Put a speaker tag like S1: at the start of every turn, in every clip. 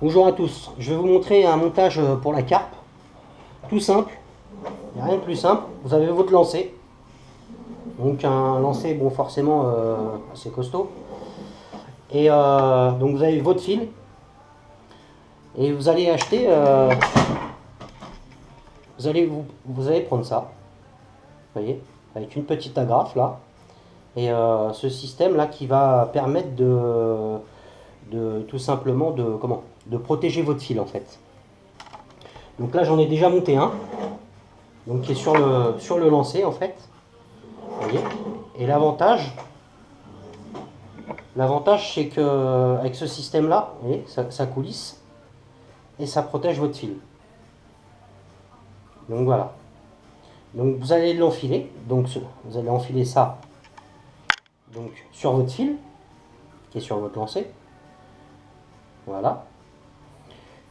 S1: Bonjour à tous, je vais vous montrer un montage pour la carpe, tout simple, il n'y a rien de plus simple. Vous avez votre lancer, donc un lancer bon forcément assez costaud, et donc vous avez votre fil, et vous allez acheter, vous allez prendre ça, vous voyez, avec une petite agrafe là, et ce système là qui va permettre de tout simplement de protéger votre fil en fait. Donc là j'en ai déjà monté un, donc qui est sur le lancer en fait. Vous voyez. Et l'avantage c'est que avec ce système là, vous voyez, ça coulisse et ça protège votre fil. Donc voilà. Donc vous allez l'enfiler. Donc vous allez enfiler ça donc sur votre fil qui est sur votre lancer. Voilà.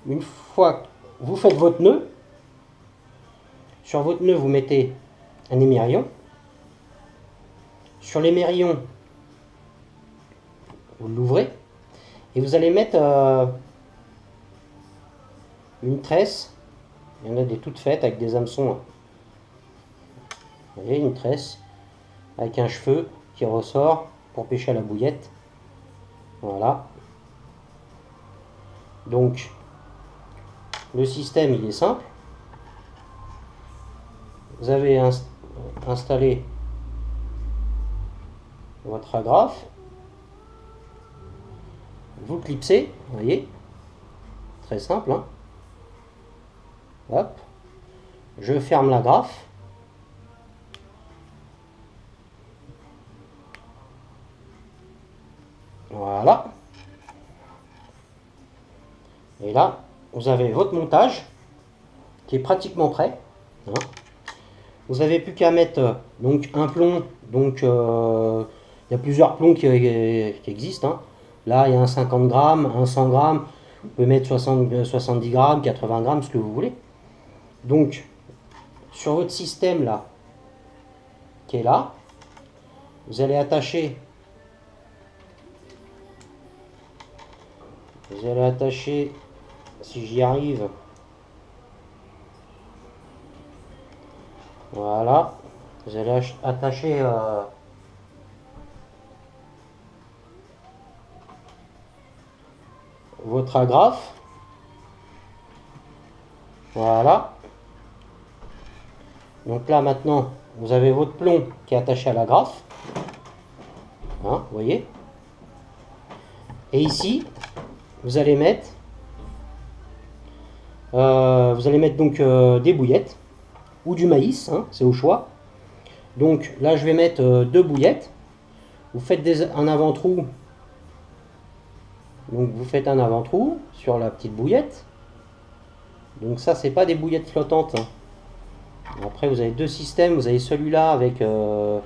S1: Une fois que vous faites votre nœud, sur votre nœud vous mettez un émerillon. Sur l'émerillon, vous l'ouvrez et vous allez mettre une tresse. Il y en a des toutes faites avec des hameçons. Vous voyez, une tresse avec un cheveu qui ressort pour pêcher à la bouillette. Voilà. Donc, le système, il est simple. Vous avez installé votre agrafe. Vous clipsez, vous voyez. Très simple, hein. Hop. Je ferme l'agrafe. Voilà. Et là, vous avez votre montage qui est pratiquement prêt. Hein. Vous n'avez plus qu'à mettre donc un plomb. Donc il y a plusieurs plombs qui existent. Hein. Là, il y a un 50 grammes, un 100 grammes. Vous pouvez mettre 70 grammes, 80 grammes, ce que vous voulez. Donc, sur votre système là, qui est là, vous allez attacher. Si j'y arrive, voilà, vous allez attacher votre agrafe, voilà. Donc là maintenant, vous avez votre plomb qui est attaché à l'agrafe, hein, vous voyez. Et ici, vous allez mettre donc des bouillettes ou du maïs, hein, c'est au choix. Donc là, je vais mettre 2 bouillettes. Vous faites un avant-trou. Donc vous faites un avant-trou sur la petite bouillette. Donc ça, c'est pas des bouillettes flottantes. Hein. Après, vous avez deux systèmes. Vous avez celui-là avec... vous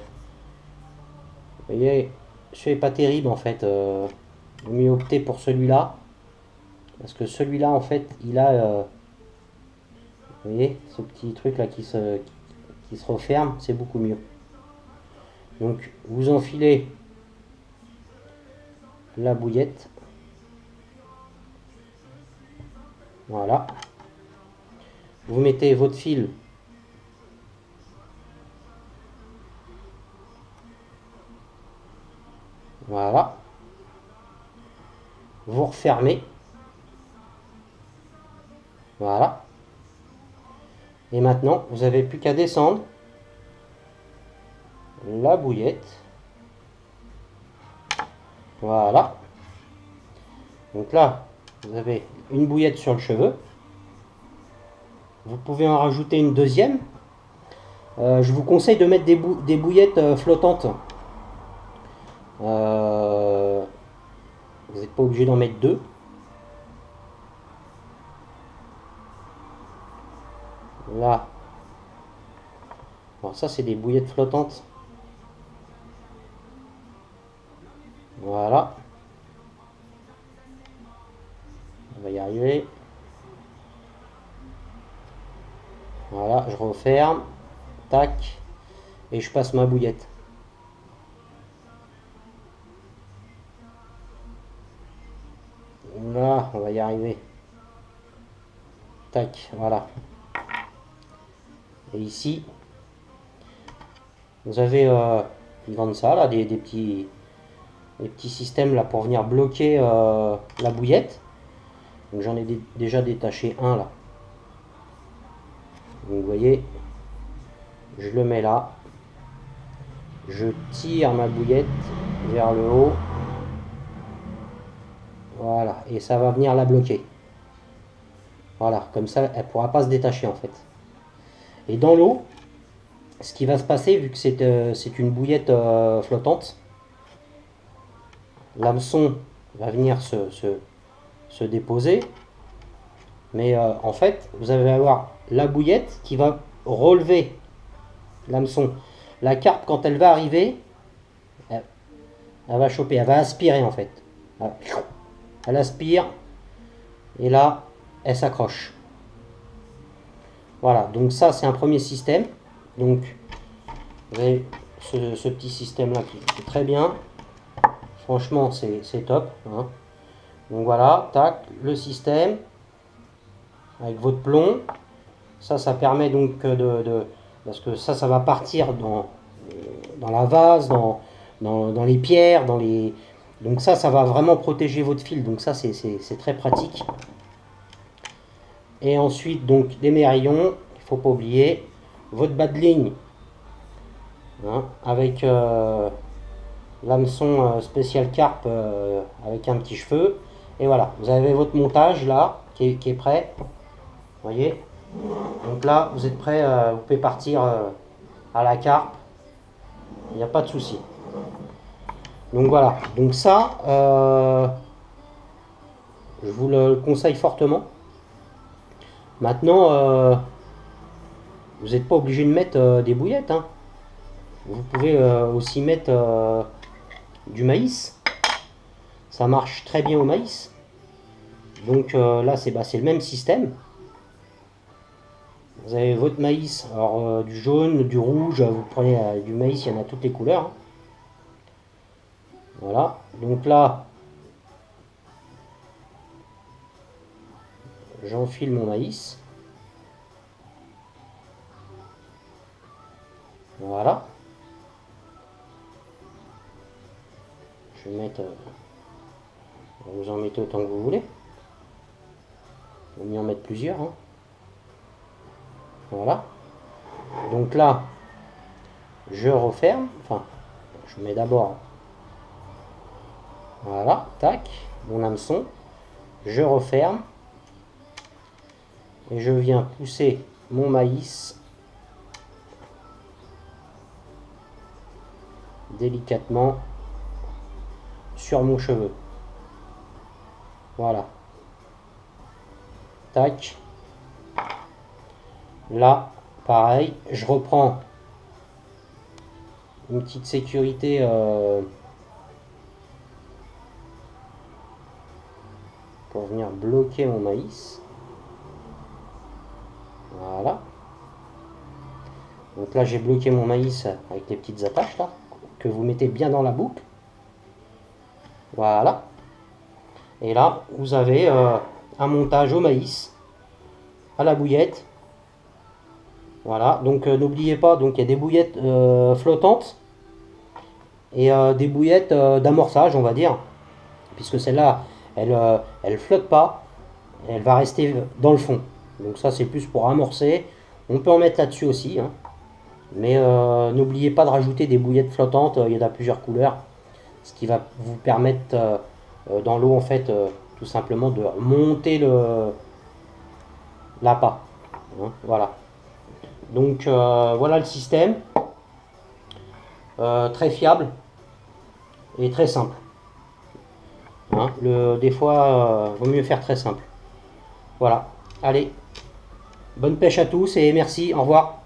S1: voyez, je n'est pas terrible en fait. Vaut mieux opter pour celui-là. Parce que celui-là, en fait, il a... vous voyez, ce petit truc là qui se referme, c'est beaucoup mieux. Donc, vous enfilez la bouillette. Voilà. Vous mettez votre fil. Voilà. Vous refermez. Voilà. Et maintenant, vous n'avez plus qu'à descendre la bouillette. Voilà. Donc là, vous avez une bouillette sur le cheveu. Vous pouvez en rajouter une deuxième. Je vous conseille de mettre des bouillettes flottantes. Vous n'êtes pas obligé d'en mettre deux. Là. Alors ça, c'est des bouillettes flottantes. Voilà. On va y arriver. Voilà, je referme. Tac. Et je passe ma bouillette. Là, on va y arriver. Tac, voilà. Et ici, vous avez, ils vendent ça, là, des petits systèmes là pour venir bloquer la bouillette. Donc j'en ai déjà détaché un là. Donc vous voyez, je le mets là. Je tire ma bouillette vers le haut. Voilà, et ça va venir la bloquer. Voilà, comme ça, elle ne pourra pas se détacher en fait. Et dans l'eau, ce qui va se passer, vu que c'est une bouillette flottante, l'hameçon va venir se déposer. Mais en fait, vous allez avoir la bouillette qui va relever l'hameçon. La carpe, quand elle va arriver, elle va choper, elle va aspirer en fait. Elle aspire, et là, elle s'accroche. Voilà, donc ça c'est un premier système. Donc vous avez ce petit système là qui est très bien. Franchement c'est top. Hein. Donc voilà, tac, le système avec votre plomb. Ça permet donc parce que ça va partir dans la vase, dans les pierres, donc ça va vraiment protéger votre fil. Donc ça c'est très pratique. Et ensuite, donc, des mérillons, il ne faut pas oublier, votre bas de ligne, hein, avec l'hameçon spécial carpe avec un petit cheveu. Et voilà, vous avez votre montage là, qui est prêt. Vous voyez. Donc là, vous êtes prêt, vous pouvez partir à la carpe. Il n'y a pas de souci. Donc voilà, donc ça, je vous le conseille fortement. Maintenant, vous n'êtes pas obligé de mettre des bouillettes. Hein. Vous pouvez aussi mettre du maïs. Ça marche très bien au maïs. Donc là, c'est le même système. Vous avez votre maïs, alors du jaune, du rouge, vous prenez du maïs, il y en a toutes les couleurs. Hein. Voilà, donc là, j'enfile mon maïs. Voilà. Je vais mettre... vous en mettez autant que vous voulez. Il vaut mieux en mettre plusieurs. Hein. Voilà. Donc là, je referme. Enfin, je mets d'abord... Voilà, tac, mon hameçon. Je referme. Et je viens pousser mon maïs délicatement sur mon cheveu. Voilà. Tac. Là, pareil, je reprends une petite sécurité pour venir bloquer mon maïs. Voilà. Donc là, j'ai bloqué mon maïs avec les petites attaches là, que vous mettez bien dans la boucle. Voilà. Et là, vous avez un montage au maïs, à la bouillette. Voilà. Donc n'oubliez pas, donc il y a des bouillettes flottantes et des bouillettes d'amorçage, on va dire, puisque celle-là, elle flotte pas, elle va rester dans le fond. Donc ça, c'est plus pour amorcer. On peut en mettre là-dessus aussi, hein. Mais n'oubliez pas de rajouter des bouillettes flottantes. Il y en a plusieurs couleurs, ce qui va vous permettre dans l'eau en fait tout simplement de monter l'appât. Hein, voilà. Donc voilà le système. Très fiable et très simple. Hein, des fois, vaut mieux faire très simple. Voilà. Allez. Bonne pêche à tous et merci. Au revoir.